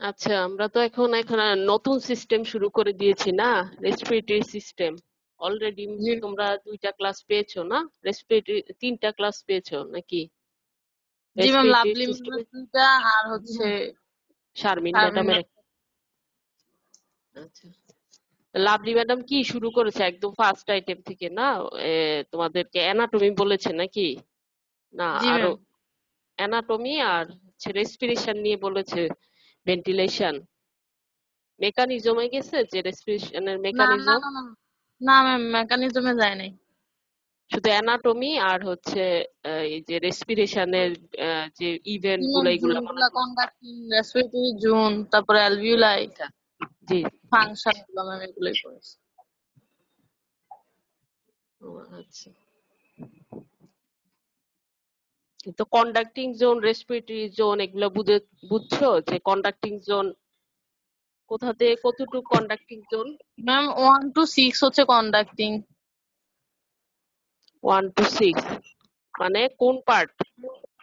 আচ্ছা, আমরা তো এখন আর নতুন সিস্টেম শুরু করে দিয়েছি না, রেসপিরেটরি সিস্টেম। অলরেডি জি তোমরা 2টা ক্লাস পেয়েছো না? রেসপিরেটরি 3টা ক্লাস পেয়েছো নাকি জি ম্যাম, রেসপিরেটরি লাভলি সিস্টেমে? ম্যামের দুইটা আর হচ্ছে শারমিন শারমিন ম্যাডামের ম্যাম। আচ্ছা, লাভলি ম্যাডাম কি শুরু করেছে একদম ফার্স্ট আইটেম থেকে না? তোমাদেরকে অ্যানাটমি বলেছে নাকি? না, জি আরো ম্যাম। অ্যানাটমি আর রেসপিরেশন নিয়ে বলেছে, ভেন্টিলেশন মেকানিজমে গেছে, যে রেসপিরেশনের না না মেকানিজম। না না না ম্যাম, মেকানিজমে যায় নাই। শুধু অ্যানাটমি আর এই যে রেসপিরেশনের যে ইভেন্ট জি ম্যাম, গুলো জোন এগুলা মনে গুলা হয়। কন্ডাক্টিং, রেসপিরেটরি জোন, তারপরে অ্যালভিউলাই, আচ্ছা, জি। ফাংশন গুলো ম্যাম এগুলোই পড়েছে। ও, আচ্ছা। তো কন্ডাক্টিং জোন, রেসপিরেটরি জোন এগুলো বুঝছো যে কন্ডাক্টিং জোন কোথা থেকে কতটুকু কন্ডাক্টিং জোন? ম্যাম 1 to 6 হচ্ছে কন্ডাক্টিং। 1 to 6 মানে কোন পার্ট?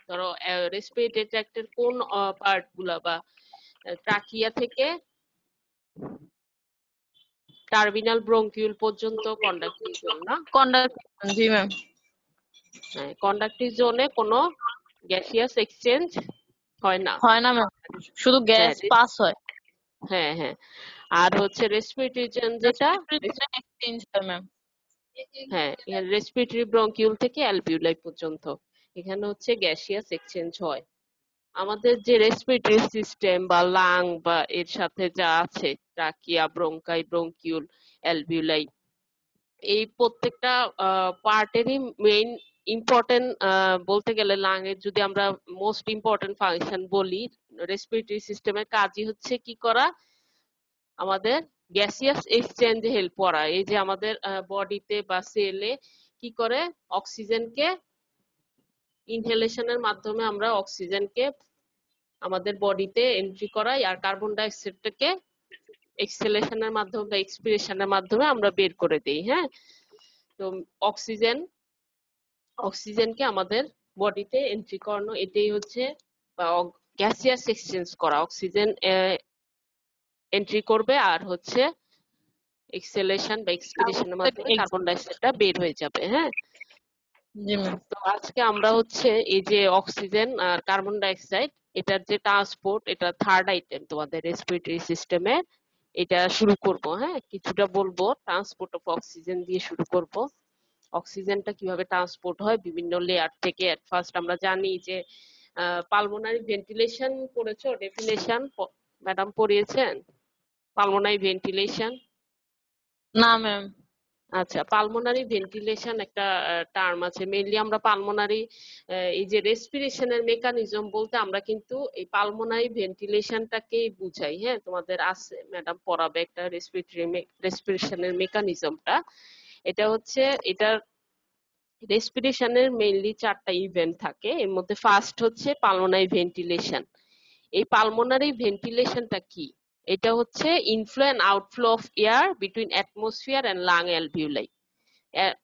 ধরো রেসপিরেটরি ট্র্যাক্টের কোন পার্ট গুলা, বা ট্রাকিয়া থেকে টার্মিনাল ব্রঙ্কিউল পর্যন্ত কন্ডাক্টিং জোন না? কন্ডাক্টিং, জি ম্যাম। হ্যাঁ, কন্ডাক্টিভ জোনে কোনো গ্যাসিয়াস এক্সচেঞ্জ হয় না। হয় না ম্যাম, শুধু হ্যাঁ, গ্যাস পাস হয়। হ্যাঁ হ্যাঁ। আর রেসপিরেটরি জোন যেটা, রেসপিরেটরি এক্সচেঞ্জ হয় ম্যাম। হ্যাঁ, রেসপিরেটরি ব্রঙ্কিউল থেকে অ্যালভিউলাই পর্যন্ত এখানে গ্যাসিয়াস এক্সচেঞ্জ হয়। আমাদের যে রেসপিরেটরি সিস্টেম বা লাং বা এর সাথে যা আছে, ট্রাকিয়া, ব্রঙ্কাই, ব্রঙ্কিউল, অ্যালভিউলাই, এই প্রত্যেকটা পার্টেরই মেইন ইম্পর্টেন্ট, বলতে গেলে লাং এর যদি আমরা মোস্ট ইম্পর্টেন্ট ফাংশন বলি, রেসপিরেটরি সিস্টেমের কাজই হচ্ছে কি করা, আমাদের গ্যাসিয়াস এক্সচেঞ্জে হেল্প করা। এই যে আমাদের বডিতে বা সেলে কি করে, অক্সিজেনকে ইনহেলেশনের মাধ্যমে আমরা অক্সিজেনকে আমাদের বডিতে এন্ট্রি করাই, আর কার্বন ডাই অক্সাইডটাকে এক্সহেলেশনের মাধ্যমে বা এক্সপিরেশনের মাধ্যমে আমরা বের করে দিই। হ্যাঁ, তো অক্সিজেন অক্সিজেনকে আমাদের বডিতে এন্ট্রি করানো, এটাই হচ্ছে গ্যাসিয়াস এক্সচেঞ্জ করা। অক্সিজেন এন্ট্রি করবে আর এক্সহেলেশন বা এক্সপিরেশনের মাধ্যমে কার্বন ডাই অক্সাইডটা বের হয়ে যাবে। হ্যাঁ, জি ম্যাম। তো আজকে আমরা এই যে অক্সিজেন আর কার্বন ডাই অক্সাইড, এটার যে ট্রান্সপোর্ট, এটা থার্ড আইটেম তোমাদের রেসপিরেটরি সিস্টেমে। এটা শুরু করব। হ্যাঁ, কিছুটা বলবো, ট্রান্সপোর্ট অফ অক্সিজেন দিয়ে শুরু করব। অক্সিজেনটা কিভাবে ট্রান্সপোর্ট হয় বিভিন্ন লেয়ার থেকে। এট ফার্স্ট আমরা জানি যে পালমোনারি ভেন্টিলেশন পড়েছো, ডেফিনেশন ম্যাডাম পড়িয়েছেন পালমোনারি ভেন্টিলেশন? না ম্যাম। আচ্ছা, পালমোনারি ভেন্টিলেশন একটা টার্ম আছে। মেইনলি আমরা পালমোনারি, এই যে রেসপিরেশনের মেকানিজম বলতে আমরা কিন্তু এই পালমোনারি ভেন্টিলেশনটাকেই বুঝাই। হ্যাঁ, তোমাদের আছে, ম্যাডাম পড়াবে একটা রেসপিরেশনের মেকানিজমটা। এটা এটার রেসপিরেশনের মেইনলি 4টা ইভেন্ট থাকে। এর মধ্যে ফার্স্ট পালমোনারি ভেন্টিলেশন। এই পালমোনারি ভেন্টিলেশনটা কি? এটা inflow and outflow of air between atmosphere and lung alveoli.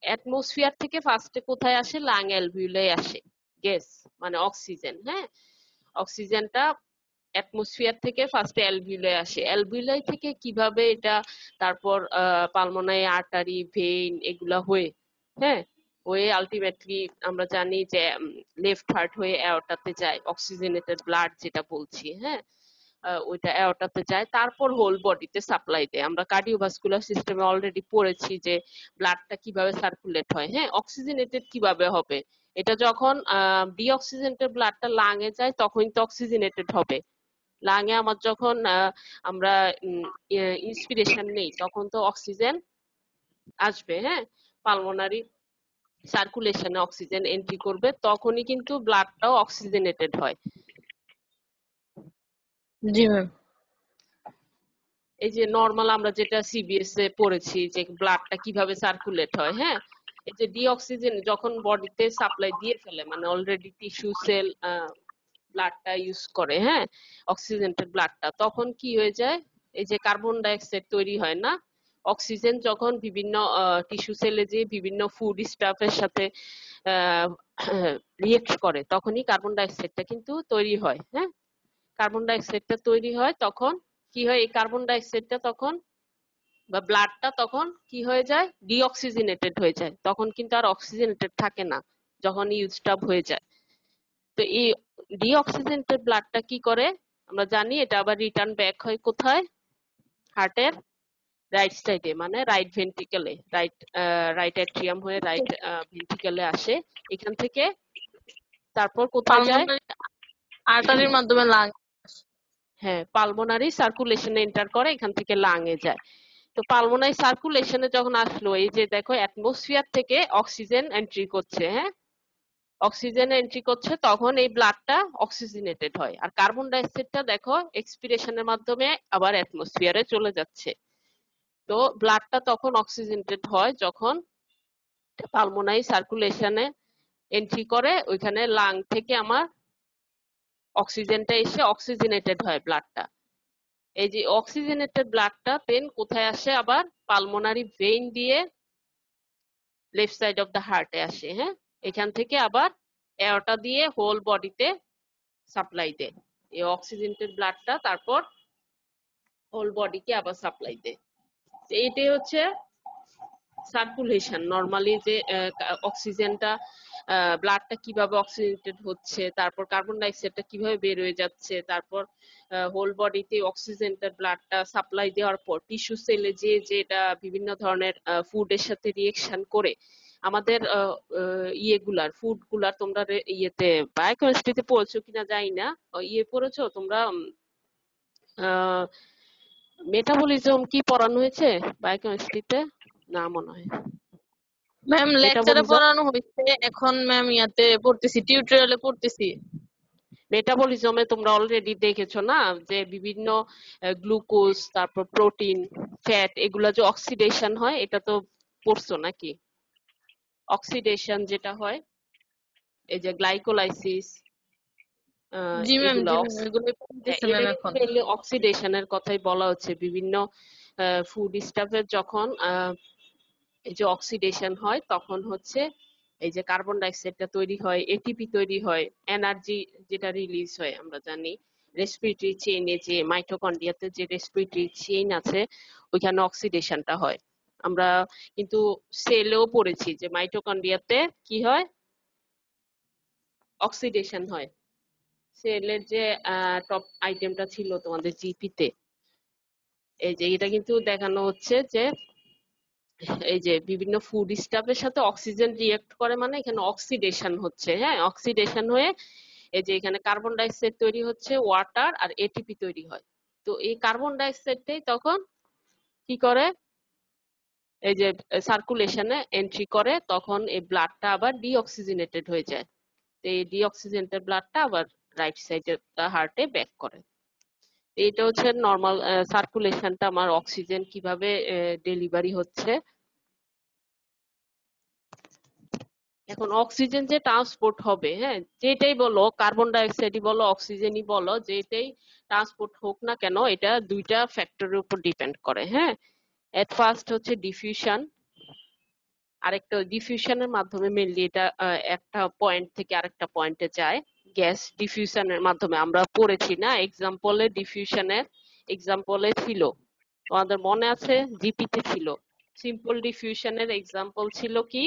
Atmosphere থেকে ফার্স্টে কোথায় আসে? লাং অ্যালভিউলাই আসে গ্যাস, মানে অক্সিজেন। হ্যাঁ, অক্সিজেনটা অ্যাটমসফিয়ার থেকে ফার্স্টে অ্যালভিউলাই আসে। অ্যালভিউলাই থেকে কিভাবে এটা তারপর পালমোনারি আর্টারি, ভেইন এগুলা হয়ে, হ্যাঁ, হয়ে আলটিমেটলি আমরা জানি যে লেফট হার্ট হয়ে অ্যাওর্টাতে যায়, অক্সিজেনেটেড ব্লাড যেটা বলছি। হ্যাঁ, ওইটা অ্যাওর্টাতে যায়, তারপর হোল বডিতে সাপ্লাই দেয়। আমরা কার্ডিওভাস্কুলার সিস্টেমে অলরেডি পড়েছি যে ব্লাডটা কিভাবে সার্কুলেট হয়। হ্যাঁ, অক্সিজেনেটেড কিভাবে হবে, এটা যখন ডিঅক্সিজেনেটেড ব্লাডটা লাঙে যায় তখনই তো অক্সিজেনেটেড হবে। লাঙে আমার যখন আমরা ইন্সপিরেশন নেই তখন তো অক্সিজেন আসবে। হ্যাঁ, পালমোনারি সার্কুলেশনে অক্সিজেন এন্ট্রি করবে, তখনই কিন্তু ব্লাডটাও অক্সিজেনেটেড হয়। জি ম্যাম। এই যে নর্মাল আমরা যেটা সিবিএস এ পড়েছি যে ব্লাডটা কিভাবে সার্কুলেট হয়। হ্যাঁ, এই যে ডিঅক্সিজেন যখন বডিতে সাপ্লাই দিয়ে ফেলে, মানে অলরেডি টিস্যু সেল ব্লাডটা ইউজ করে, হ্যাঁ, অক্সিজেন্টেড ব্লাডটা, তখন কি হয়ে যায়, এই যে কার্বন ডাই অক্সাইড তৈরি হয় না, অক্সিজেন যখন বিভিন্ন টিস্যু সেলে যে বিভিন্ন ফুড স্টাফের সাথে রিয়েক্ট করে তখনই কার্বন ডাই অক্সাইডটা কিন্তু তৈরি হয়। হ্যাঁ, কার্বন ডাই অক্সাইডটা তৈরি হয় তখন কি হয়, এই কার্বন ডাই অক্সাইডটা তখন বা ব্লাডটা তখন কি হয়ে যায়, ডিঅক্সিজেনেটেড হয়ে যায়, তখন কিন্তু আর অক্সিজেনেটেড থাকে না যখন ইউজড আপ হয়ে যায়। তো এই ডিঅক্সিজেনেটেড ব্লাডটা কি করে আমরা জানি, এটা আবার রিটার্ন ব্যাক হয় কোথায়, হার্টের রাইট সাইডে, মানে রাইট ভেন্ট্রিকেলে, রাইট অ্যাট্রিয়াম হয়ে রাইট ভেন্ট্রিকেলে আসে। এখান থেকে তারপর কোথায় যায়, পালমোনারি আর্টারির মাধ্যমে লাং। হ্যাঁ পালমোনারি সার্কুলেশনে এন্টার করে, এখান থেকে লাংয়ে যায়। তো পালমোনারি সার্কুলেশনে যখন আসলো, এই যে দেখো অ্যাটমসফিয়ার থেকে অক্সিজেন এন্ট্রি করছে, হ্যাঁ অক্সিজেন এন্ট্রি করছে, তখন এই ব্লাডটা অক্সিজেনেটেড হয়। আর কার্বন ডাই অক্সাইডটা দেখো এক্সপিরেশনের মাধ্যমে আবার অ্যাটমসফিয়ারে চলে যাচ্ছে। তো ব্লাডটা তখন অক্সিজেনেটেড হয় যখন পালমোনারি সার্কুলেশনে এন্ট্রি করে, ওইখানে লাং থেকে আমার অক্সিজেনটা এসে অক্সিজেনেটেড হয় ব্লাডটা। এই যে অক্সিজেনেটেড ব্লাডটা দেন কোথায় আসে, আবার পালমোনারি ভেইন দিয়ে লেফট সাইড অফ দ্য হার্টে আসে, হ্যাঁ এখান থেকে আবার এয়ারটা দিয়ে হোল বডিতে সাপ্লাই দেয়। এই অক্সিজেনেটেড ব্লাডটা তারপর হোল বডিকে আবার সাপ্লাই দেয়। এইটাই হচ্ছে সার্কুলেশন। নর্মালি যে অক্সিজেনটা ব্লাডটা কিভাবে অক্সিজেনেটেড হচ্ছে, তারপর কার্বন ডাই অক্সাইডটা কিভাবে বের হয়ে যাচ্ছে, তারপর হোল বডিতে অক্সিজেনটা ব্লাডটা সাপ্লাই দেওয়ার পর টিস্যু সেলে যে যেটা বিভিন্ন ধরনের ফুডের সাথে রিয়েকশন করে আমাদের ইয়েগুলার ফুড গুলার, তোমরা ইয়েতে বায়োকেমিস্ট্রিতে পড়েছো কিনা জানি না, ইয়ে পড়েছো তোমরা, মেটাবলিজম কি পড়ানো হয়েছে বায়োকেমিস্ট্রিতে, না মনে হয় ম্যাম লেকচারে মেটাবলিজম। পড়ানো হয়েছে, এখন ম্যাম ইয়াতে পড়তেছি, টিউটোরিয়ালে পড়তেছি। মেটাবলিজমে তোমরা অলরেডি দেখেছো না, যে বিভিন্ন গ্লুকোজ, তারপর প্রোটিন, ফ্যাট, এগুলা যে অক্সিডেশন হয়, এটা তো পড়ছো নাকি? অক্সিডেশন যেটা হয়, এই যে গ্লাইকোলাইসিস, জি ম্যাম, এগুলা জি ম্যাম, এগুলো হ্যাঁ, পড়তেছে এটা ম্যাম কিন্তু এখন। মেইনলি অক্সিডেশনের কথাই বলা হচ্ছে। বিভিন্ন ফুড স্টাফের যখন এই যে অক্সিডেশন হয়, তখন হচ্ছে এই যে কার্বন ডাই অক্সাইডটা তৈরি হয়, এটিপি তৈরি হয়, এনার্জি যেটা রিলিজ হয়। আমরা জানি রেসপিরেটরি চেইনে, যে মাইটোকন্ড্রিয়াতে যে রেসপিরেটরি চেইন আছে, ওইখানে অক্সিডেশনটা হয়। আমরা কিন্তু সেলেও পড়েছি যে মাইটোকন্ড্রিয়াতে কি হয়, অক্সিডেশন হয়। সেলের যে টপ আইটেমটা ছিল তোমাদের জিপিতে, এই যে এটা কিন্তু দেখানো হচ্ছে যে এই যে বিভিন্ন ফুড স্টাফের সাথে অক্সিজেন রিয়েক্ট করে, মানে এখানে অক্সিডেশন হচ্ছে, হ্যাঁ অক্সিডেশন হয়ে এই যে এখানে কার্বন ডাই অক্সাইড তৈরি হচ্ছে, ওয়াটার আর এটিপি তৈরি হয়। তো এই কার্বন ডাই অক্সাইডটাই তখন কি করে, এই যে সার্কুলেশনে এন্ট্রি করে, তখন এই ব্লাডটা আবার ডিঅক্সিজেনেটেড হয়ে যায়। তো এই ডিঅক্সিজেনেটেড ব্লাডটা আবার রাইট সাইডে হার্টে ব্যাক করে। এইটা হচ্ছে নর্মাল সার্কুলেশনটা, আমার অক্সিজেন কিভাবে ডেলিভারি হচ্ছে। এখন অক্সিজেন যে ট্রান্সপোর্ট হবে, হ্যাঁ যেটাই বলো, কার্বন ডাই অক্সাইডই বলো, অক্সিজেনই বলো, যেটাই ট্রান্সপোর্ট হোক না কেন, এটা দুইটা ফ্যাক্টরের উপর ডিপেন্ড করে, হ্যাঁ। এট ফার্স্ট হচ্ছে ডিফিউশন, আরেকটা ডিফিউশনের মাধ্যমে মেনলি এটা একটা পয়েন্ট থেকে আরেকটা পয়েন্টে যায়। গ্যাস ডিফিউশনের মাধ্যমে আমরা পড়েছি না, এক্সাম্পলে ডিফিউশনের এক্সাম্পলে ছিল, তোমাদের মনে আছে জিপিতে ছিল, সিম্পল ডিফিউশনের এক্সাম্পল ছিল কি,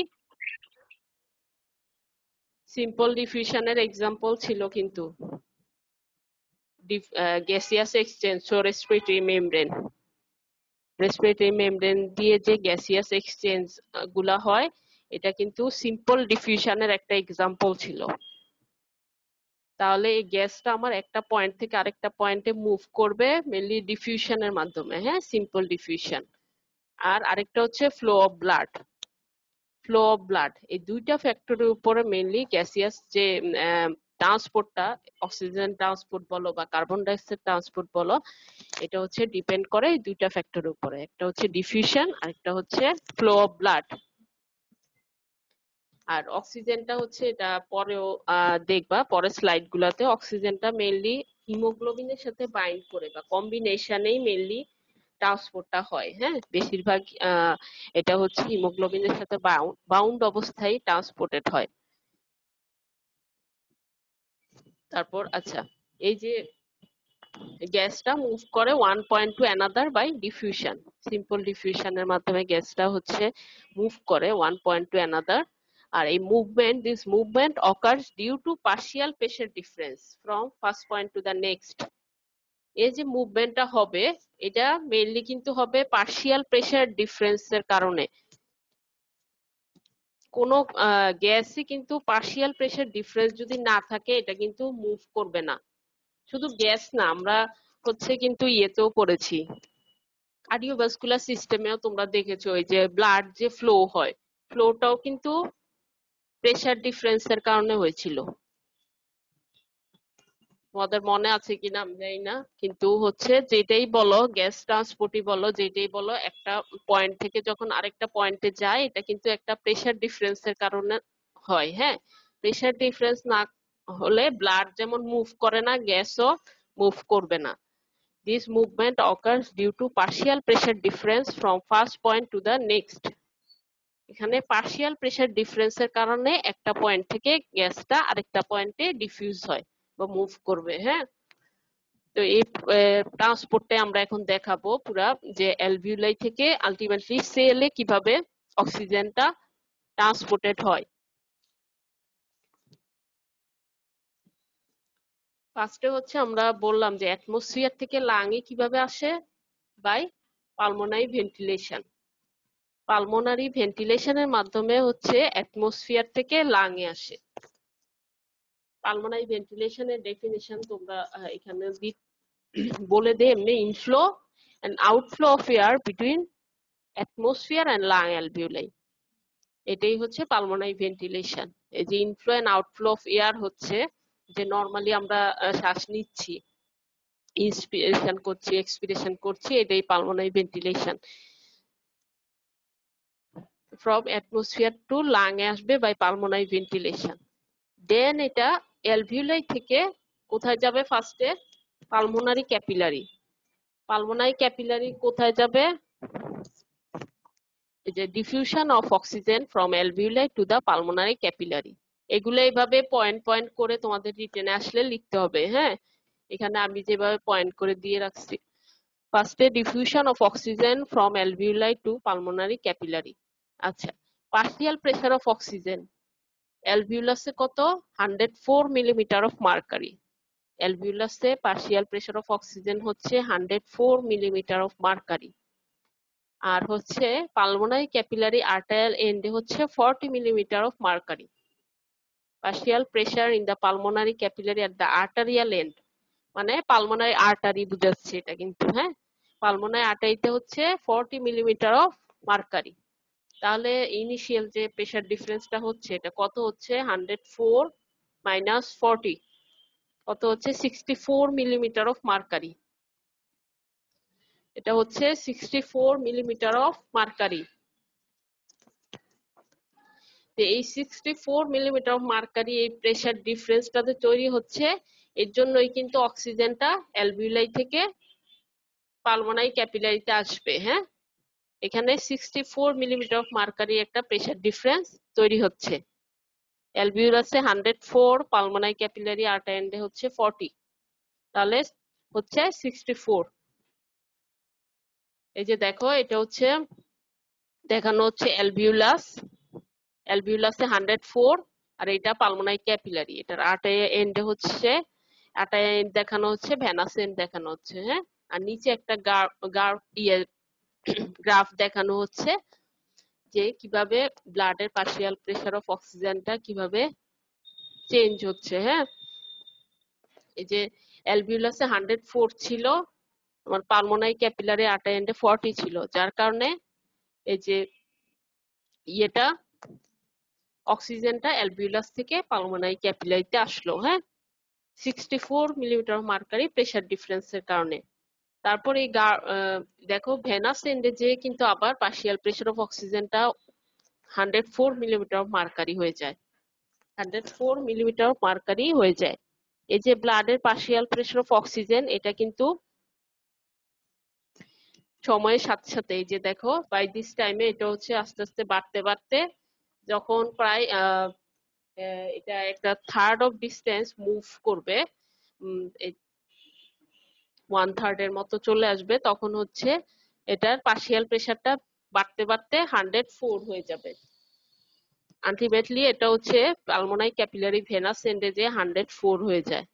সিম্পল ডিফিউশনের এক্সাম্পল ছিল কিন্তু গ্যাসিয়াস এক্সচেঞ্জ ও রেসপিরেটরি মেমব্রেন। রেসপিরেটরি মেমব্রেন দিয়ে যে গ্যাসিয়াস এক্সচেঞ্জ গুলা হয়, এটা কিন্তু সিম্পল ডিফিউশনের একটা এক্সাম্পল ছিল। তাহলে এই গ্যাসটা আমার একটা পয়েন্ট থেকে আরেকটা পয়েন্টে মুভ করবে মেনলি ডিফিউশনের মাধ্যমে, হ্যাঁ সিম্পল ডিফিউশন। আর আরেকটা হচ্ছে flow of blood. Flow of blood, এই দুইটা ফ্যাক্টরের উপরে মেইনলি গ্যাসিয়াস যে ট্রান্সপোর্টটা, অক্সিজেন ট্রান্সপোর্ট বলো বা কার্বন ডাই অক্সাইড ট্রান্সপোর্ট বলো, এটা হচ্ছে ডিপেন্ড করে এই দুইটা ফ্যাক্টরের উপরে। একটা হচ্ছে ডিফিউশন আর একটা হচ্ছে ফ্লো অফ ব্লাড। আর অক্সিজেনটা হচ্ছে, এটা পরেও দেখবা পরের স্লাইড গুলাতে, অক্সিজেনটা মেইনলি হিমোগ্লোবিনের সাথে বাইন্ড করে বা কম্বিনেশনেই মেইনলি ট্রান্সপোর্টটা হয়, হ্যাঁ বেশিরভাগ এটা হচ্ছে হিমোগ্লোবিনের সাথে বাউন্ড অবস্থায় ট্রান্সপোর্টেড হয়। তারপর আচ্ছা, এই যে গ্যাসটা মুভ করে one point to another by diffusion. Simple ডিফিউশনের মাধ্যমে গ্যাসটা হচ্ছে মুভ করে ওয়ান পয়েন্ট টু অ্যানাদার। আর এই this movement occurs due to partial pressure difference from first point to the next. এই যে মুভমেন্টটা হবে, এটা মেইনলি কিন্তু হবে পার্শিয়াল প্রেশার ডিফারেন্সের কারণে। কোনো গ্যাসই কিন্তু পার্শিয়াল প্রেশার ডিফারেন্স যদি না থাকে এটা কিন্তু মুভ করবে না। শুধু গ্যাস না, আমরা হচ্ছে কিন্তু ইয়েতেও পড়েছি, কার্ডিওভাস্কুলার সিস্টেমেও তোমরা দেখেছো এই যে ব্লাড যে ফ্লো হয়, ফ্লোটাও কিন্তু প্রেশার ডিফারেন্সের কারণে হয়েছিল। তোমাদের মনে আছে কিনা আমি জানি না, কিন্তু হচ্ছে যেটাই বলো, গ্যাস ট্রান্সপোর্টই বলো, যেটাই বলো, একটা পয়েন্ট থেকে যখন আরেকটা পয়েন্টে যায় এটা কিন্তু একটা প্রেশার ডিফারেন্সের কারণে হয়। হ্যাঁ, প্রেশার ডিফারেন্স না হলে ব্লাড যেমন মুভ করে না, গ্যাসও মুভ করবে না। This movement occurs due to partial pressure difference from first point to the next. এখানে পার্শিয়াল প্রেশার ডিফারেন্সের কারণে একটা পয়েন্ট থেকে গ্যাসটা আরেকটা পয়েন্টে ডিফিউজ হয় বা মুভ করবে। হ্যাঁ, তো এই ট্রান্সপোর্টে আমরা এখন দেখাবো পুরা, যে অ্যালভিউলাই থেকে আলটিমেটলি সেলে কিভাবে অক্সিজেনটা ট্রান্সপোর্টেড হয়। ফার্স্টে হচ্ছে আমরা বললাম যে অ্যাটমসফিয়ার থেকে লাংয়ে কিভাবে আসে, বাই পালমোনারি ভেন্টিলেশন। পালমোনারি ভেন্টিলেশনের মাধ্যমে হচ্ছে অ্যাটমসফিয়ার থেকে লাংয়ে আসে। পালমোনারি ভেন্টিলেশনের ডেফিনিশন তোমরা এখানে বলে দে এমনি, inflow and outflow of air between atmosphere and lung alveoli. এটাই হচ্ছে পালমোনারি ভেন্টিলেশন। এই যে inflow and outflow of air হচ্ছে যে নর্মালি আমরা শ্বাস নিচ্ছি, ইন্সপিরেশন করছি, এক্সপিরেশন করছি, এটাই pulmonary ventilation. From atmosphere to lung এ আসবে বাই পালমোনারি ভেন্টিলেশন। দেন এটা অ্যালভিউলাই থেকে কোথায় যাবে, ফার্স্টে পালমোনারি ক্যাপিলারি। পালমোনারি ক্যাপিলারি কোথায় যাবে, এই যে diffusion of oxygen from alveoli to the pulmonary capillary. এগুলো এইভাবে পয়েন্ট পয়েন্ট করে তোমাদের রিটেনে আসলে লিখতে হবে। হ্যাঁ, এখানে আমি যেভাবে পয়েন্ট করে দিয়ে রাখছি, ফার্স্টে diffusion of oxygen from alveoli to pulmonary capillary. আচ্ছা, পার্শিয়াল প্রেসার অফ অক্সিজেন অ্যালভিউলাসে কত, 104 মিলিমিটার অফ মার্কারি। অ্যালভিউলাসে পার্শিয়াল প্রেসার অফ অক্সিজেন হচ্ছে 104 মিলিমিটার অফ মার্কারি। আর হচ্ছে পালমোনারি ক্যাপিলারি আর্টারিয়াল এন্ডে হচ্ছে 40 millimetre of mercury. Partial pressure in the pulmonary capillary at the arterial end, মানে pulmonary artery বুঝাচ্ছে এটা কিন্তু। হ্যাঁ, পালমোনারি আর্টারিতে হচ্ছে 40 মিলিমিটার অফ মার্কারি। তাহলে ইনিশিয়াল যে প্রেসার ডিফারেন্সটা হচ্ছে এটা কত হচ্ছে, 104 মাইনাস 40, কত হচ্ছে 64 মিলিমিটার অফ মার্কারি। এটা হচ্ছে 64 মিলিমিটার অফ মার্কারি। এই 64 মিলিমিটার অফ মার্কারি এই প্রেসার ডিফারেন্সটাতে তৈরি হচ্ছে, এর জন্যই কিন্তু অক্সিজেনটা অ্যালভিউলাই থেকে পালমোনারি ক্যাপিলারিতে আসবে। হ্যাঁ, এখানে 64 মিলিমিটার অফ মার্কারি একটা প্রেসার ডিফারেন্স তৈরি হচ্ছে। অ্যালভিউলাসে 104, পালমোনারি ক্যাপিলারি আর্টারি এন্ডে হচ্ছে 40, তাহলে হচ্ছে 64। এই যে দেখো, এটা হচ্ছে দেখানো হচ্ছে অ্যালভিউলাস, অ্যালভিউলাসে 104, আর এটা পালমোনারি ক্যাপিলারি, এটার আর্টারি এন্ডে হচ্ছে, আর্টারি এন্ড দেখানো হচ্ছে, ভেনাস এন্ড দেখানো হচ্ছে। হ্যাঁ, আর নিচে একটা গ্রাফ দেখানো হচ্ছে যে কিভাবে ব্লাডের পার্শিয়াল প্রেসার অফ অক্সিজেনটা কিভাবে চেঞ্জ হচ্ছে। হ্যাঁ, এই যে অ্যালভিউলাসে 104 ছিল, আমার পালমোনারি ক্যাপিলারি আর্টারি এন্ডে 40 ছিল, যার কারণে এই যে ইয়েটা অক্সিজেনটা অ্যালভিউলাস থেকে পালমোনারি ক্যাপিলারিতে আসলো। হ্যাঁ, 64 মিলিমিটার মার্কারি প্রেসার ডিফারেন্সের কারণে। তারপর এই দেখো ভেনাস এন্ডে যে কিন্তু আবার পার্শিয়াল প্রেসার অফ অক্সিজেনটা 104 মিলিমিটার মার্কারি হয়ে যায়, 104 মিলিমিটার মার্কারি হয়ে যায়। এই যে ব্লাডের পার্শিয়াল প্রেসার অফ অক্সিজেন, এটা কিন্তু সময়ের সাথে সাথে এই যে দেখো বাই দিস টাইমে এটা হচ্ছে আস্তে আস্তে বাড়তে বাড়তে যখন প্রায় এটা একটা থার্ড অফ ডিস্টেন্স মুভ করবে, 1/3 এর মতো চলে আসবে, তখন হচ্ছে এটার পার্শিয়াল প্রেসারটা বাড়তে বাড়তে 104 হয়ে যাবে। আলটিমেটলি এটা হচ্ছে পালমোনারি ক্যাপিলারি ভেনাস এন্ডে যে 104 হয়ে যায়।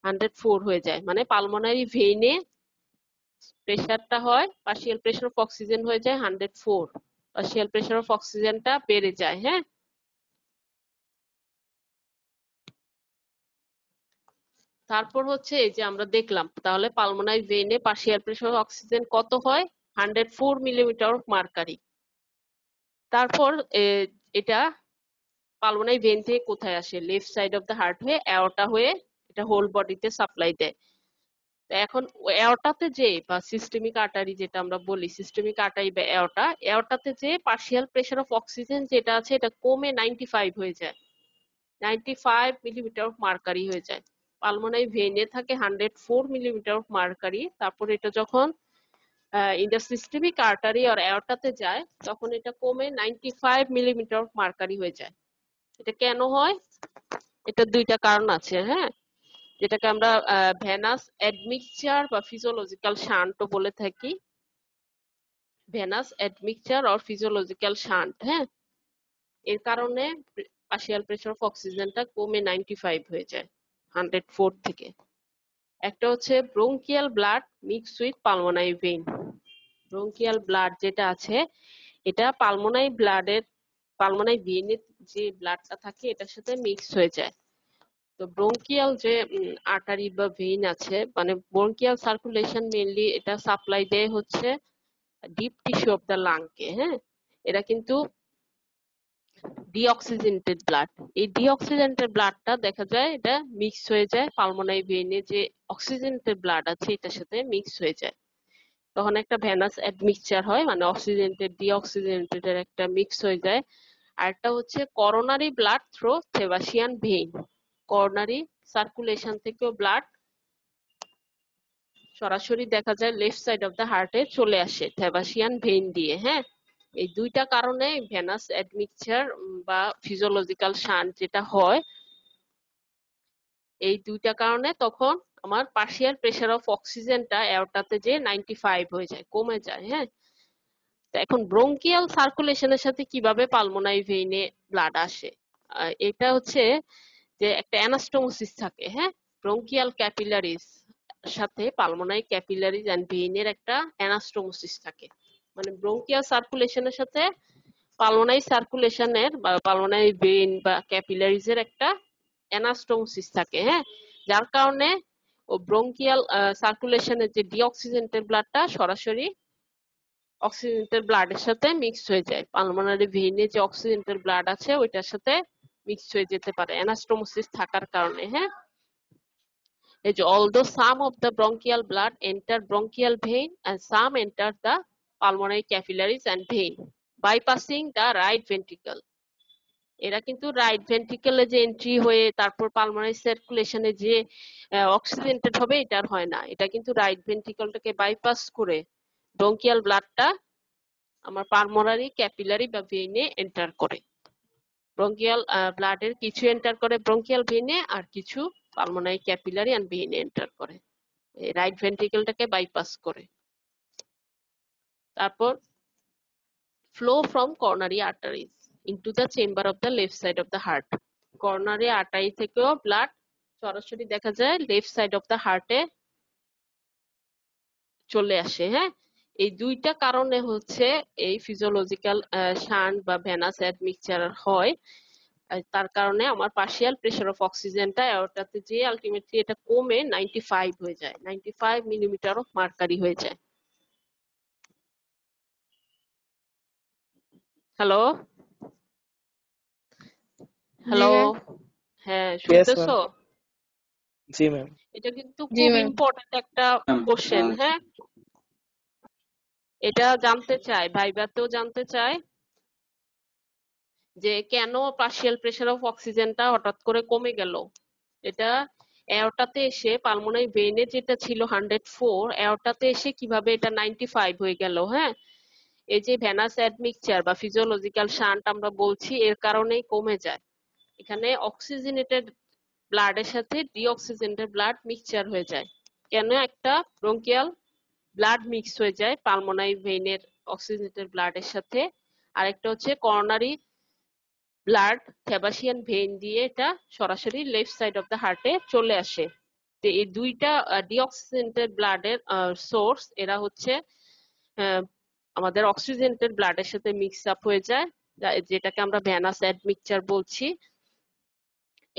104 হয়ে যায় মানে পালমোনারি ভেইনে প্রেসারটা হয়, পার্শিয়াল প্রেসার অফ অক্সিজেন হয়ে যায় 104, পার্শিয়াল প্রেসার অফ অক্সিজেনটা বেড়ে যায়। হ্যাঁ, তারপর হচ্ছে এই যে আমরা দেখলাম তাহলে পালমোনারি ভেইনে পার্শিয়াল প্রেসার অফ অক্সিজেন কত হয়, 104 মিলিমিটার অফ মার্কারি। তারপর এটা পালমোনারি ভেইন থেকে কোথায় আসে, left side of the heart হয়ে অ্যাওর্টা হয়ে এটা হোল বডিতে সাপ্লাই দেয়। এখন এওরটাতে যে বা সিস্টেমিক আর্টারি যেটা আমরা বলি, সিস্টেমিক আর্টারি বা এওরটাতে যে পার্শিয়াল প্রেসার অফ অক্সিজেন যেটা আছে এটা কমে 95 হয়ে যায়, 95 মিলিমিটার অফ মার্কারি হয়ে যায়। পালমোনারি ভেইনে থাকে 104 মিলিমিটার অফ মার্কারি। তারপর এটা যখন ইন দ্য সিস্টেমিক আর্টারি আর এওরটাতে যায় তখন এটা কমে 95 মিলিমিটার অফ মার্কারি হয়ে যায়। এটা কেন হয়, এটা দুইটা কারণ আছে। হ্যাঁ, যেটাকে আমরা ভেনাস অ্যাডমিকচার বা ফিজিওলজিক্যাল শান্টও বলে থাকি, venous admixture or physiological shunt. হ্যাঁ, এর কারণে পার্শিয়াল প্রেসার অফ অক্সিজেনটা কমে 95 হয়ে যায় 104 থেকে। একটা হচ্ছে ব্রোঙ্কিয়াল blood mix with pulmonary vein. ব্রোঙ্কিয়াল blood যেটা আছে এটা পালমোনারি ভেইনের যে ব্লাডটা থাকে এটার সাথে মিক্স হয়ে যায়। তো ব্রোঙ্কিয়াল যে আর্টারি বা ভেইন আছে মানে ব্রোঙ্কিয়াল সার্কুলেশন মেইনলি এটা সাপ্লাই দেয় হচ্ছে deep tissue of the lung কে। হ্যাঁ, এরা কিন্তু ডিঅক্সিজেনেটেড ব্লাড, এই ডিঅক্সিজেনেটেড ব্লাডটা দেখা যায় এটা মিক্স হয়ে যায় পালমোনারি ভেইনে যে অক্সিজেনেটেড ব্লাড আছে এটার সাথে মিক্স হয়ে যায়, তখন একটা ভেনাস অ্যাডমিক্সচার হয় মানে অক্সিজেনেটেড ডিঅক্সিজেনেটেড এর একটা মিক্স হয়ে যায়। আরেকটা হচ্ছে coronary blood through Thebesian vein, coronary circulation থেকেও ব্লাড সরাসরি দেখা যায় লেফট সাইড অফ দ্য হার্টে চলে আসে থেবাসিয়ান ভেইন দিয়ে। হ্যাঁ, এই দুইটা কারণে ভেনাস অ্যাডমিকচার বা ফিজিওলজিক্যাল শান্ট যেটা হয়, এই দুইটা কারণে তখন আমার পার্শিয়াল প্রেসার অফ অক্সিজেনটা এওরটাতে যে 95 হয়ে যায়, কমে যায়। হ্যাঁ, তো এখন ব্রোঙ্কিয়াল সার্কুলেশনের সাথে কিভাবে পালমোনারি ভেইনে ব্লাড আসে, এটা হচ্ছে যে একটা অ্যানাস্টোমোসিস থাকে। হ্যাঁ, ব্রোঙ্কিয়াল ক্যাপিলারিজ সাথে পালমোনারি ক্যাপিলারিজ এন্ড ভেইনের একটা অ্যানাস্টোমোসিস থাকে, মানে ব্রোঙ্কিয়াল সার্কুলেশনের সাথে পালমোনারি সার্কুলেশনের বা পালমোনারি ভেইন বা ক্যাপিলারিজ এর একটা অ্যানাস্টোমোসিস থাকে। হ্যাঁ, যার কারণে ও ব্রোঙ্কিয়াল সার্কুলেশনের যে ডিঅক্সিজেনেটেড ব্লাডটা সরাসরি অক্সিজেনেটেড ব্লাডের সাথে মিক্স হয়ে যায়, পালমোনারি ভেইনে যে অক্সিজেনেটেড ব্লাড আছে ওইটার সাথে মিক্স হয়ে যেতে পারে অ্যানাস্টোমোসিস থাকার কারণে। হ্যাঁ, এই যে although some of the bronchial blood enter bronchial vein and some enter the pulmonary capillaries and vein bypassing the right ventricle, এরা কিন্তু রাইট ভেন্ট্রিকলে যে এন্ট্রি হয়ে তারপর পালমোনারি সার্কুলেশনে যে অক্সিজেনেটেড হবে এটা আর হয় না, এটা কিন্তু রাইট ভেন্ট্রিকলটাকে বাইপাস করে ব্রঙ্কিয়াল ব্লাডটা আমার পালমোনারি ক্যাপিলারি বা ভেইনে এন্টার করে। ব্রঙ্কিয়াল ব্লাডের কিছু এন্টার করে ব্রঙ্কিয়াল ভেইনে আর কিছু পালমোনারি ক্যাপিলারি এন্ড ভেইনে এন্টার করে, রাইট ভেন্ট্রিকলটাকে বাইপাস করে। তারপর flow from coronary arteries into the chamber of the left side of the heart, coronary artery থেকেও ব্লাড সরাসরি দেখা যায় লেফট সাইড অফ দ্য হার্টে চলে আসে। হ্যাঁ, এই দুইটা কারণে হচ্ছে এই ফিজিওলজিক্যাল শান্ট বা ভেনাস অ্যাডমিকচার হয়, তার কারণে আমার পার্শিয়াল প্রেসার অফ অক্সিজেনটা এওরটাতে যে আলটিমেটলি এটা কমে 95 হয়ে যায়, 95 মিলিমিটার অফ মার্কারি হয়ে যায়। হ্যালো জি হ্যালো, ম্যাম। হ্যাঁ Yes, ma'am. শুনতেছো? জি ম্যাম। এটা কিন্তু জি খুব ম্যাম। ইম্পর্টেন্ট একটা কোশ্চেন। হ্যাঁ, এটা জানতে চাই, ভাইবাতেও জানতে চাই যে কেন পার্শিয়াল প্রেসার অফ অক্সিজেনটা হঠাৎ করে কমে গেল। এটা এওরটাতে এসে পালমোনারি ভেইনে যেটা ছিল 104 এওরটাতে এসে কিভাবে এটা 95 হয়ে গেল। হ্যাঁ, এই যে ভেনাস অ্যাডমিকচার বা ফিজিওলজিক্যাল শান্ট আমরা বলছি এর কারণেই কমে যায়, এখানে অক্সিজেনেটেড ব্লাডের সাথে ডিঅক্সিজেনেটেড ব্লাড মিক্সচার হয়ে যায়। কেন একটা ব্রঙ্কিয়াল ব্লাড মিক্স হয়ে যায় পালমোনারি ভেইনের অক্সিজেনেটেড ব্লাডের সাথে, আরেকটা হচ্ছে করোনারি ব্লাড সেবাসিয়ান ভেইন দিয়ে এটা সরাসরি লেফট সাইড অফ দ্য হার্টে চলে আসে। তো এই দুইটা ডিঅক্সিজেনেটেড ব্লাডের সোর্স, এরা হচ্ছে আমাদের অক্সিজেনেটেড ব্লাডের সাথে মিক্স আপ হয়ে যায়, যেটাকে আমরা ভেনাস অ্যাডমিকচার বলছি।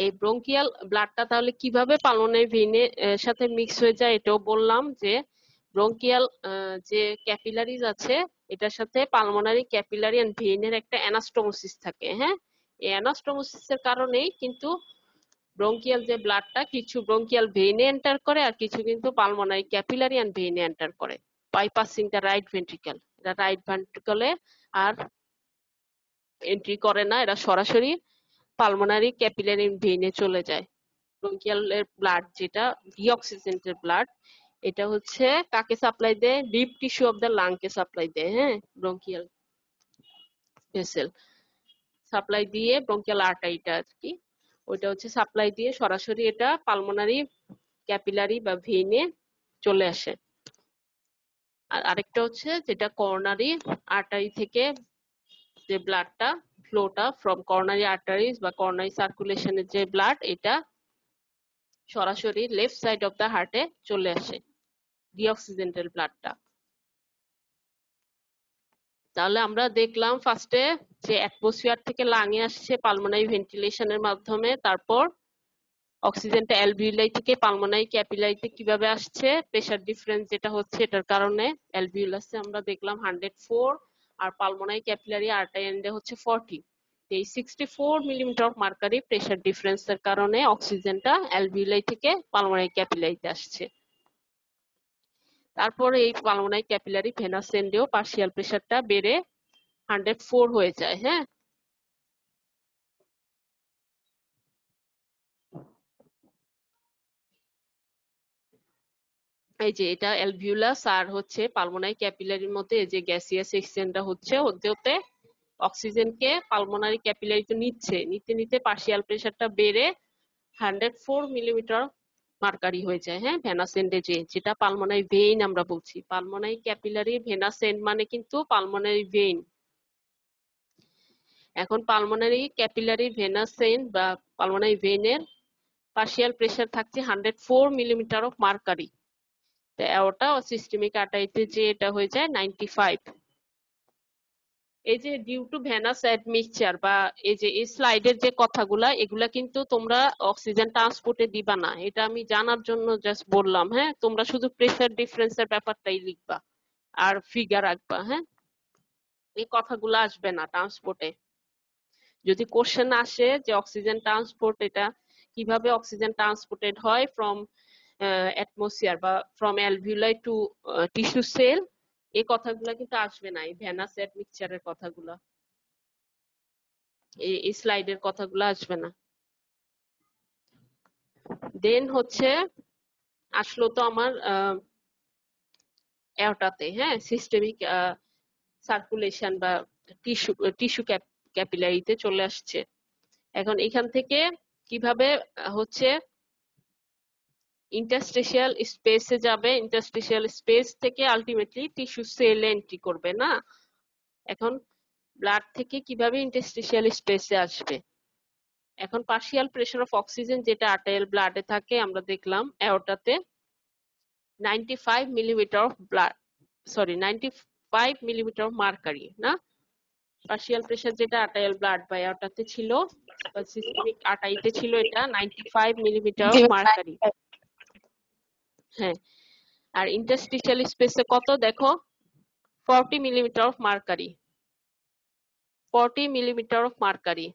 এই ব্রঙ্কিয়াল ব্লাডটা তাহলে কিভাবে পালমোনারি ভেইনের সাথে মিক্স হয়ে যায় এটাও বললাম, যে ব্রঙ্কিয়াল যে ক্যাপিলারিজ আছে এটার সাথে পালমোনারি ক্যাপিলারি এন্ড ভেইনের একটা অ্যানাস্টোমোসিস থাকে। হ্যাঁ, এই অ্যানাস্টোমোসিসের কারণেই কিন্তু ব্রঙ্কিয়াল যে ব্লাডটা কিছু ব্রঙ্কিয়াল ভেইনে এন্টার করে আর কিছু কিন্তু পালমোনারি ক্যাপিলারি এন্ড ভেইনে এন্টার করে বাইপাসিং দ্য রাইট ভেন্ট্রিকল। এটা রাইট ভেন্ট্রিকলে আর এন্ট্রি করে না, এরা সরাসরি পালমোনারি ক্যাপিলারি ভেইনে চলে যায়। ব্রঙ্কিয়ালের ব্লাড যেটা ডিঅক্সিজেনেটেড ব্লাড, এটা হচ্ছে কাকে সাপ্লাই দেয়? Deep tissue of the lung K supply দেয়। হ্যাঁ, ব্রঙ্কিয়াল ভেসেল সাপ্লাই দিয়ে ব্রঙ্কিয়াল আর্টারিটা আর কি, ওইটা হচ্ছে সাপ্লাই দিয়ে সরাসরি এটা পালমোনারি ক্যাপিলারি বা ভেইনে চলে আসে। আর আরেকটা হচ্ছে যেটা করোনারি আর্টারি থেকে যে ব্লাডটা ফ্লোটা ফ্রম করোনারি আর্টারিজ বা করোনারি সার্কুলেশনের যে ব্লাড, এটা সরাসরি লেফট সাইড অফ দ্য হার্টে চলে আসে ডিঅক্সিজেনেটেড ব্লাডটা। তাহলে আমরা দেখলাম ফার্স্টে যে অ্যাটমসফিয়ার থেকে লাঙে আসছে পালমোনারি ভেন্টিলেশনের মাধ্যমে, তারপর অক্সিজেনটা অ্যালভিউলাই থেকে পালমোনারি ক্যাপিলারিতে কিভাবে আসছে, প্রেসার ডিফারেন্স যেটা হচ্ছে এটার কারণে। অ্যালভিউলাসে আমরা দেখলাম 104 আর পালমোনারি ক্যাপিলারি আর্টারি এন্ডে হচ্ছে 40। এই 64 মিলিমিটার অফ মার্কারি প্রেসার ডিফারেন্সের কারণে অক্সিজেনটা অ্যালভিউলাই থেকে পালমোনারি ক্যাপিলারিতে আসছে। তারপরে এই পালমোনারি ক্যাপিলারি ভেনাস এন্ডেও পার্শিয়াল প্রেসারটা বেড়ে 104 হয়ে যায়। হ্যাঁ, এই যে এটা অ্যালভিউলাস আর হচ্ছে পালমোনারি ক্যাপিলারির মধ্যে এই যে গ্যাসিয়াস এক্সচেঞ্জটা হচ্ছে, হতে হতে অক্সিজেনকে পালমোনারি ক্যাপিলারিতে নিতে নিতে পার্শিয়াল প্রেসারটা বেড়ে 104 মিলিমিটার মার্কারি হয়ে যায়। হ্যাঁ, ভেনাস এন্ডে যেটা পালমোনারি ভেইন আমরা বলছি। পালমোনারি ক্যাপিলারি ভেনাস এন্ড মানে কিন্তু পালমোনারি ভেইন। এখন পালমোনারি ক্যাপিলারি ভেনাস এন্ড বা পালমোনারি ভেইনের পার্শিয়াল প্রেসার থাকছে 104 মিলিমিটার অফ মার্কারি। ওটা সিস্টেমিক আর্টারিতে যে এটা হয়ে যায় 95। এই যে ডিউ টু ভেনাস অ্যাডমিকচার বা এই যে এই স্লাইডের যে কথাগুলা, এগুলা কিন্তু তোমরা অক্সিজেন ট্রান্সপোর্টে দিবা না, এটা আমি জানার জন্য জাস্ট বললাম। হ্যাঁ, তোমরা শুধু প্রেসার ডিফারেন্সের ব্যাপারটাই লিখবা আর ফিগার রাখবা। হ্যাঁ, এই কথাগুলো আসবে না ট্রান্সপোর্টে। যদি কোশ্চেন আসে যে অক্সিজেন ট্রান্সপোর্ট, এটা কিভাবে অক্সিজেন ট্রান্সপোর্টেড হয় ফ্রম অ্যাটমসফিয়ার বা from alveoli two tissue sell, এই কথাগুলো কিন্তু আসবে না, এই ভেনাস অ্যাডমিকচারের কথাগুলো, এই স্লাইডের কথাগুলো আসবে না। দেন হচ্ছে আসলো তো আমার অ্যাওর্টাতে। হ্যাঁ, সিস্টেমিক সার্কুলেশন বা টিস্যু টিস্যু ক্যাপিলারিতে চলে আসছে। এখন এখান থেকে কিভাবে হচ্ছে ইন্টারস্টিশিয়াল স্পেসে যাবে, ইন্টারস্টিশিয়াল স্পেস থেকে আলটিমেটলি টিস্যু সেলে এন্ট্রি করবে না। এখন ব্লাড থেকে কিভাবে ইন্টারস্টিশিয়াল স্পেসে আসবে? এখন পার্শিয়াল প্রেসার অফ অক্সিজেন যেটা আর্টেরিয়াল ব্লাডে থাকে, আমরা দেখলাম অ্যাওর্টাতে 95 millimetre of blood, sorry 95 millimetre of mercury না, পার্শিয়াল প্রেসার যেটা আর্টেরিয়াল ব্লাড বা অ্যাওর্টাতে ছিল বা সিস্টেমিক আর্টারিতে ছিল, এটা 95 মিলিমিটার অফ মার্কারি। হ্যাঁ, আর ইন্টারস্টিশিয়াল স্পেসে কত দেখো, 40 millimetre of mercury, 40 millimetre of mercury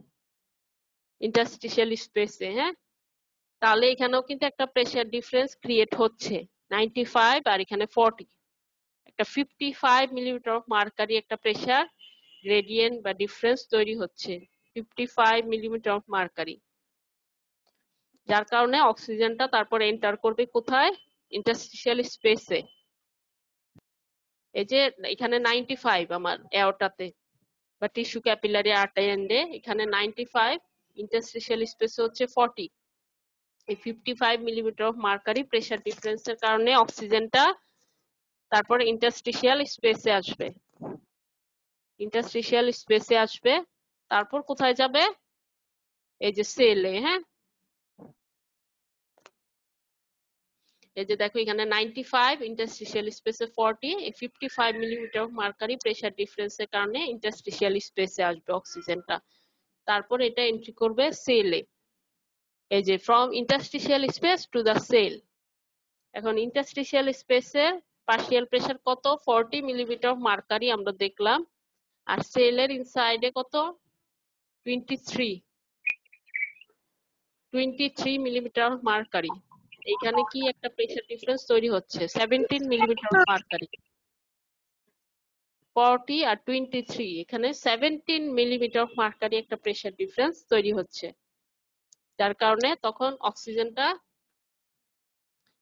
interstitial স্পেসে। হ্যাঁ, তাহলে এখানেও কিন্তু একটা প্রেসার ডিফারেন্স ক্রিয়েট হচ্ছে, 95 আর এখানে 40, একটা 55 মিলিমিটার অফ মার্কারি একটা প্রেসার গ্রেডিয়েন্ট বা ডিফারেন্স তৈরি হচ্ছে, 55 মিলিমিটার অফ মার্কারি, যার কারণে অক্সিজেনটা তারপর এন্টার করবে কোথায়? ইন্টারস্টিশিয়াল স্পেসে। এই যে এখানে 95 আমার অ্যাওর্টাতে বা টিস্যু ক্যাপিলারি আর্টারি এন্ডে, এখানে 95, ইন্টারস্টিশিয়াল স্পেসে হচ্ছে 40। এই 55 মিলিমিটার অফ মার্কারি প্রেসার ডিফারেন্সের কারণে অক্সিজেনটা তারপর ইন্টারস্টিশিয়াল স্পেসে আসবে। ইন্টারস্টিশিয়াল স্পেসে আসবে, তারপর কোথায় যাবে? এই যে সেলে। হ্যাঁ, এই যে দেখো এখানে 95, ইন্টারস্টিশিয়াল স্পেসে 40, এই 55 মিলিমিটার অফ মার্কারি প্রেসার ডিফারেন্সের কারণে ইন্টারস্টিশিয়াল স্পেসে আসবে অক্সিজেনটা। তারপর এটা এন্ট্রি করবে সেলে। এই যে from interstitial space to the cell. এখন ইন্টারস্টিশিয়াল স্পেসের পার্শিয়াল প্রেসার কত? 40 মিলিমিটার অফ মার্কারি আমরা দেখলাম। আর সেলের ইনসাইডে কত? 23 মিলিমিটার অফ মার্কারি। এখানে কি একটা প্রেসার ডিফারেন্স তৈরি হচ্ছে? 17 মিলিমিটার অফ মার্কারি। 40 আর 23, এখানে 17 মিলিমিটার অফ মার্কারি একটা প্রেসার ডিফারেন্স তৈরি হচ্ছে, যার কারণে তখন অক্সিজেনটা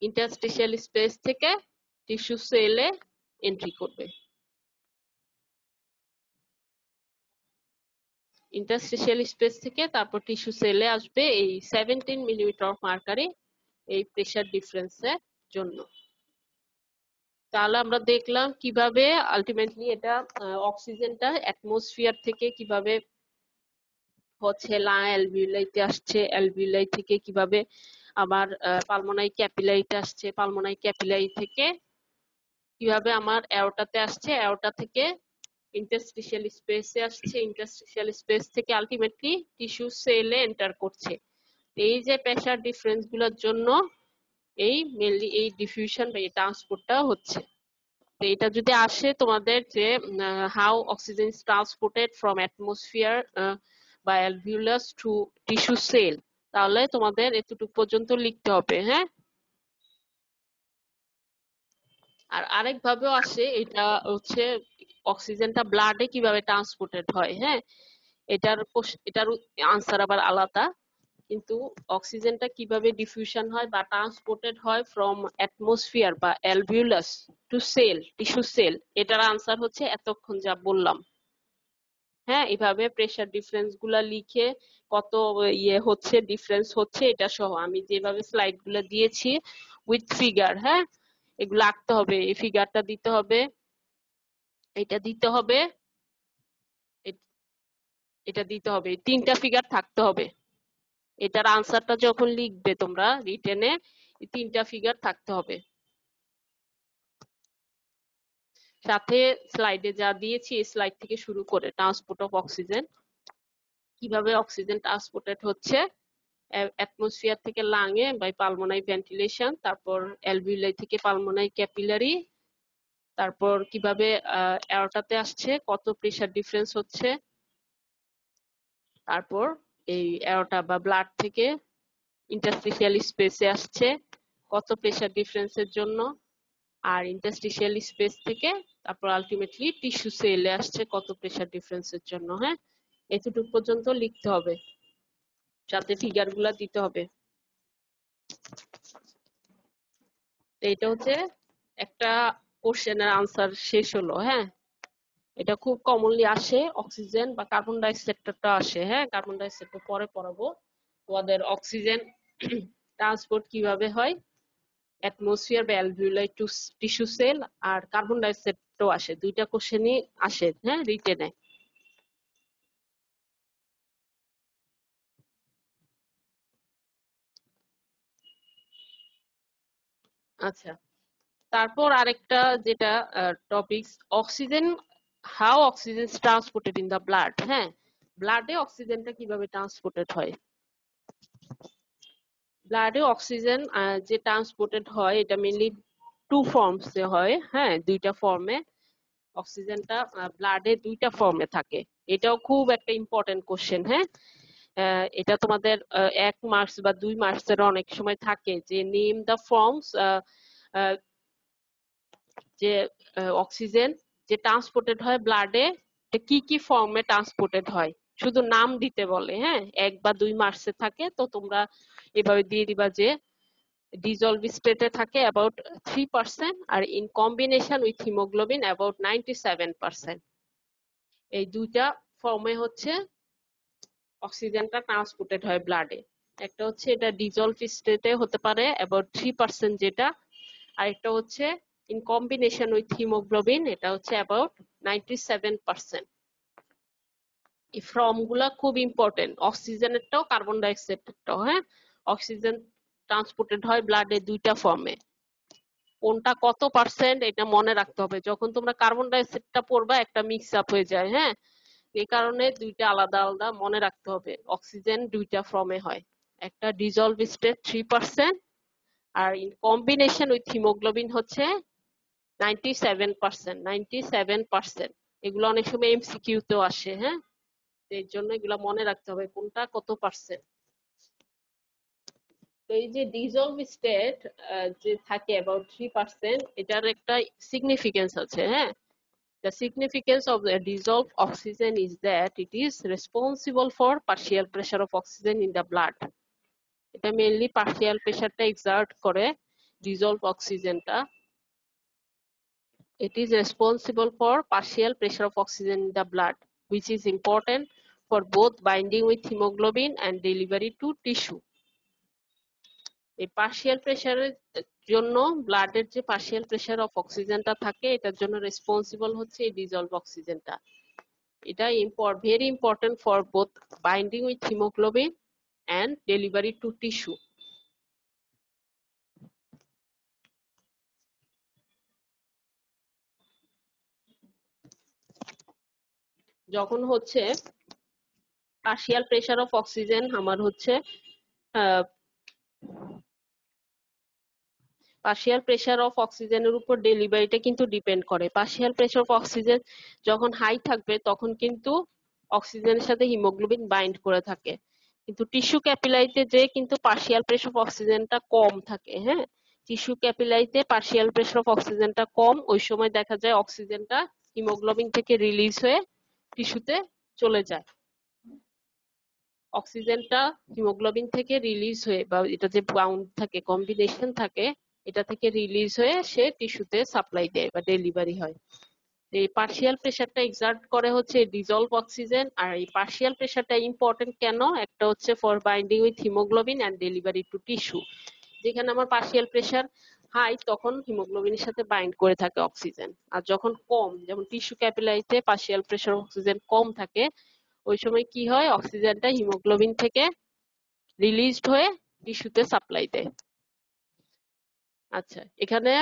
ইন্টারস্টিশিয়াল স্পেস থেকে টিস্যু সেলে এন্ট্রি করবে। ইন্টারস্টিশিয়াল স্পেস থেকে তারপর টিস্যু সেলে আসবে এই 17 মিলিমিটার অফ মার্কারি এই প্রেসার ডিফারেন্সের জন্য। তাহলে আমরা দেখলাম কিভাবে আলটিমেটলি এটা অক্সিজেনটা অ্যাটমসফিয়ার থেকে কিভাবে হচ্ছে অ্যালভিউলাইতে আসছে, অ্যালভিউলাই থেকে কিভাবে আমার পালমোনারি ক্যাপিলারিতে আসছে, পালমোনারি ক্যাপিলারি থেকে কিভাবে আমার অ্যাওর্টাতে আসছে, অ্যাওর্টা থেকে ইন্টারস্টিশিয়াল স্পেসে আসছে, ইন্টারস্টিশিয়াল স্পেস থেকে আলটিমেটলি টিস্যু সেলে এন্টার করছে। এই যে প্রেসার ডিফারেন্স গুলোর জন্য এই মেনলি এই ডিফিউশন বা এই ট্রান্সপোর্টটা হচ্ছে। তো এটা যদি আসে তোমাদের যে how oxygen is transported from atmosphere বা অ্যালভিউলাস টু টিস্যু সেল, তাহলে তোমাদের এতটুকু পর্যন্ত লিখতে হবে। হ্যাঁ, আর আরেক ভাবেও আসে, এটা হচ্ছে অক্সিজেনটা ব্লাডে কিভাবে ট্রান্সপোর্টেড হয়। হ্যাঁ, এটার আনসার আবার আলাদা, কিন্তু অক্সিজেনটা কিভাবে ডিফিউশন হয় বা ট্রান্সপোর্টেড হয় ফ্রম অ্যাটমসফিয়ার বা alveolus to cell, tissue cell, এটার আনসার হচ্ছে এতক্ষণ যা বললাম। হ্যাঁ, এভাবে প্রেসার ডিফারেন্স গুলা লিখে কত হচ্ছে, ডিফারেন্স হচ্ছে, এটা সহ আমি যেভাবে স্লাইড গুলা দিয়েছি উইথ ফিগার, হ্যাঁ, এগুলো আঁকতে হবে, এই ফিগারটা দিতে হবে, এটা দিতে হবে, এটা দিতে হবে, তিনটা ফিগার থাকতে হবে। এটার আনসারটা যখন লিখবে তোমরা রিটেনে, তিনটা ফিগার থাকতে হবে। সাথে স্লাইডে যা দিয়েছি এই স্লাইড থেকে শুরু করে ট্রান্সপোর্ট অফ অক্সিজেন, কিভাবে অক্সিজেন ট্রান্সপোর্টেড হচ্ছে অ্যাটমসফিয়ার থেকে লাংয়ে বাই পালমোনারি ভেন্টিলেশন, তারপর অ্যালভিউলাই থেকে পালমোনারি ক্যাপিলারি, তারপর কিভাবে অ্যাওর্টাতে আসছে, কত প্রেসার ডিফারেন্স হচ্ছে, তারপর এই অ্যাওর্টা বা ব্লাড থেকে ইন্টারস্টিশিয়াল স্পেসে আসছে কত প্রেসার ডিফারেন্সের জন্য, আর ইন্টারস্টিশিয়াল স্পেস থেকে তারপর আলটিমেটলি টিস্যু সেলে আসছে কত প্রেসার ডিফারেন্সের জন্য। হ্যাঁ, এতটুকু পর্যন্ত লিখতে হবে, সাথে ফিগার গুলা দিতে হবে। এটা হচ্ছে একটা কোশ্চেনের আনসার শেষ হলো। হ্যাঁ, এটা খুব কমনলি আসে, অক্সিজেন বা কার্বন ডাইঅক্সাইডটা আসে। হ্যাঁ, কার্বন ডাইঅক্সাইডটা পরে পড়াবো তোমাদের। অক্সিজেন ট্রান্সপোর্ট কিভাবে হয় অ্যাটমসফিয়ার বা অ্যালভিউলাই টু টিস্যু সেল, আর কার্বন ডাইঅক্সাইডও আসে, দুইটা কোশ্চেনই আসে। হ্যাঁ, রিটেনে। আচ্ছা, তারপর আরেকটা যেটা topics, oxygen, how oxygen transported in the blood. হ্যাঁ, ব্লাডে অক্সিজেনটা কিভাবে ট্রান্সপোর্টেড হয়। ব্লাডে অক্সিজেন যে ট্রান্সপোর্টেড হয় এটা মেইনলি টু ফর্মস এ হয়। হ্যাঁ, দুইটা ফর্মে অক্সিজেনটা ব্লাডে দুইটা ফর্মে থাকে। এটাও খুব একটা ইম্পর্টেন্ট কোশ্চেন। হ্যাঁ, এটা তোমাদের 1 মার্কস বা 2 মার্কসের অনেক সময় থাকে যে নেম দ্য ফর্মস, যে অক্সিজেন যে ট্রান্সপোর্টেড হয় ব্লাডে কি কি ফর্মে ট্রান্সপোর্টেড হয়, শুধু নাম দিতে বলে। হ্যাঁ, 1 বা 2 মার্কসে থাকে, তো তোমরা এভাবে দিয়ে দিবা যে dissolved state এ থাকে about 3% R in combination with hemoglobin about 97%। এই দুইটা ফর্মে হচ্ছে অক্সিজেনটা ট্রান্সপোর্টেড হয় ব্লাডে। একটা হচ্ছে এটা ডিজলভ স্টেটে হতে পারে অ্যাবাউট 3% যেটা, আর একটা হচ্ছে ইন কম্বিনেশন উইথ হিমোগ্লোবিন, এটা হচ্ছে অ্যাবাউট 97%। এই ফর্ম গুলা খুব ইম্পর্টেন্ট, অক্সিজেনেরটাও কার্বন ডাইঅক্সাইডেরটাও। হ্যাঁ, অক্সিজেন ট্রান্সপোর্টেড হয় ব্লাডে দুইটা ফর্মে, কোনটা কত পার্সেন্ট এটা মনে রাখতে হবে। যখন তোমরা কার্বন ডাইঅক্সাইডটা পড়বা একটা মিক্স আপ হয়ে যায়। হ্যাঁ, এই কারণে দুইটা আলাদা আলাদা মনে রাখতে হবে। অক্সিজেন দুইটা ফর্মে হয়, একটা ডিজলভ স্টেট 3%, আর ইন কম্বিনেশন উইথ হিমোগ্লোবিন হচ্ছে 97%। এগুলো অনেক সময় এমসিকিউ তেও আসে। হ্যাঁ, এর জন্য এগুলো মনে রাখতে হবে কোনটা কত পার্সেন্ট। তো এই যে ডিজলভ স্টেট যে থাকে অ্যাবাউট 3%, এটার একটা সিগনিফিকেন্স আছে। হ্যাঁ, the significance of the dissolved oxygen is that it is responsible for partial pressure of oxygen in the blood. এটা মেইনলি পার্শিয়াল প্রেসারটা এক্সার্ট করে ডিজলভ অক্সিজেনটা। It is responsible for partial pressure of oxygen in the blood, which is important for both binding with hemoglobin and delivery to tissue. এই partial প্রেসারের জন্য ব্লাডের যে partial pressure of অক্সিজেনটা থাকে এটার জন্য রেসপন্সিবল হচ্ছে এই ডিজলভ অক্সিজেনটা। এটা very important for both binding with hemoglobin and delivery to tissue. যখন হচ্ছে পার্শিয়াল প্রেসার অফ অক্সিজেন আমার হচ্ছে পার্শিয়াল প্রেসার অফ অক্সিজেনের উপর ডেলিভারিটা কিন্তু ডিপেন্ড করে। পার্শিয়াল প্রেসার অফ অক্সিজেন যখন হাই থাকবে তখন কিন্তু অক্সিজেনের সাথে হিমোগ্লোবিন বাইন্ড করে থাকে, কিন্তু টিস্যু ক্যাপিলারিতে যে কিন্তু পার্শিয়াল প্রেসার অফ অক্সিজেনটা কম থাকে। হ্যাঁ, টিস্যু ক্যাপিলারিতে পার্শিয়াল প্রেসার অফ অক্সিজেনটা কম, ওই সময় দেখা যায় অক্সিজেনটা হিমোগ্লোবিন থেকে রিলিজ হয়ে টিস্যুতে চলে যায়। অক্সিজেনটা হিমোগ্লোবিন থেকে রিলিজ হয়ে বা এটা যে বাউন্ড থাকে কম্বিনেশন থাকে এটা থেকে রিলিজ হয়ে সে টিস্যুতে সাপ্লাই দেয় বা ডেলিভারি হয়। এই পার্শিয়াল প্রেসারটা এক্সার্ট করে হচ্ছে ডিজলভ অক্সিজেন। আর এই পার্শিয়াল প্রেসারটা ইম্পর্টেন্ট কেন, একটা হচ্ছে for binding with haemoglobin and delivery to tissue. যেখানে আমার পার্শিয়াল প্রেসার হাই তখন হিমোগ্লোবিনের সাথে বাইন্ড করে থাকে অক্সিজেন, আর যখন কম যেমন টিস্যু ক্যাপিলারিতে পার্শিয়াল প্রেসার অক্সিজেন কম থাকে ওই সময় কি হয় অক্সিজেনটা হিমোগ্লোবিন থেকে রিলিজড হয়ে টিস্যুতে সাপ্লাই দেয়। আচ্ছা, এখানে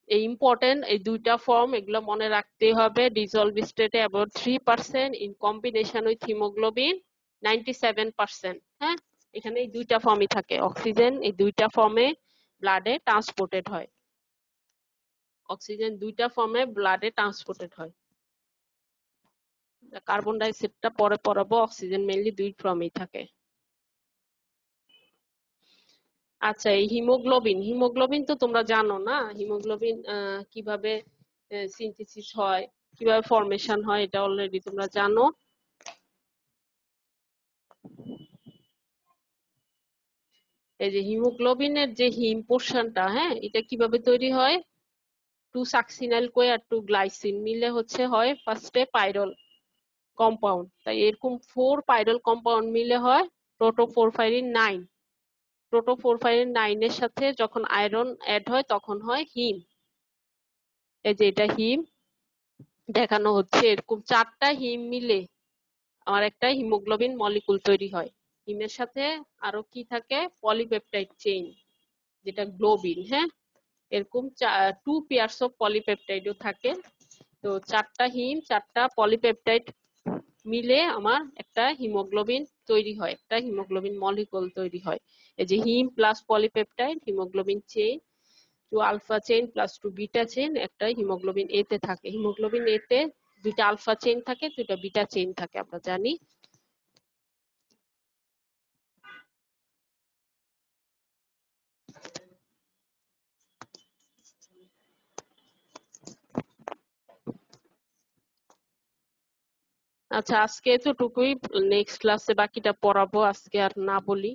এই ইম্পর্টেন্ট এই দুইটা ফর্ম এগুলো মনে রাখতে হবে। ডিজলভ স্টেটে about 3%, in combination with haemoglobin 97%। হ্যাঁ, এখানে এই দুইটা ফর্মই থাকে, অক্সিজেন এই দুইটা ফর্মে ব্লাডে ট্রান্সপোর্টেড হয়। অক্সিজেন দুইটা ফর্মে ব্লাডে ট্রান্সপোর্টেড হয়। কার্বন ডাইঅক্সাইডটা পরে পড়াবো, অক্সিজেন মেইনলি দুই ফর্মেই থাকে। আচ্ছা, এই হিমোগ্লোবিন হিমোগ্লোবিন তো তোমরা জানো না, হিমোগ্লোবিন কিভাবে সিনথেসিস হয়, কিভাবে ফরমেশন হয়, এটা অলরেডি তোমরা জানো। এই যে হিমোগ্লোবিনের যে হিম পোর্শনটা, হ্যাঁ, এটা কিভাবে তৈরি হয়, 2 সাকসিনাইল কোয়ে আর 2 গ্লাইসিন মিলে হচ্ছে হয় ফার্স্টে পাইরল কম্পাউন্ড। তাই এরকম 4 পাইরল কম্পাউন্ড মিলে হয় প্রোটোপোরফাইরিন 9। প্রোটোপোরফাইরিন 9 এর সাথে যখন আয়রন অ্যাড হয় তখন হয় হিম। এই যে এটা হিম দেখানো হচ্ছে, এরকম 4টা হিম মিলে আমার একটা হিমোগ্লোবিন মলিকুল তৈরি হয়। হিমের সাথে আরো কি থাকে, পলিপেপটাইড চেইন যেটা গ্লোবিন। হ্যাঁ, এরকম 2 পেয়ারস অফ পলিপেপটাইডও থাকে। তো 4টা হিম 4টা পলিপেপটাইড মিলে আমার একটা হিমোগ্লোবিন তৈরি হয়, একটা হিমোগ্লোবিন মলিকুল তৈরি হয়। এই যে heme plus polypeptide haemoglobin chain, 2 alpha chain plus 2 beta chain একটা হিমোগ্লোবিন এ তে থাকে। হিমোগ্লোবিন এ তে 2টা আলফা চেইন থাকে 2টা বিটা চেইন থাকে আমরা জানি। আচ্ছা, আজকে এতটুকুই, নেক্সট ক্লাসে বাকিটা পড়াবো, আজকে আর না বলি।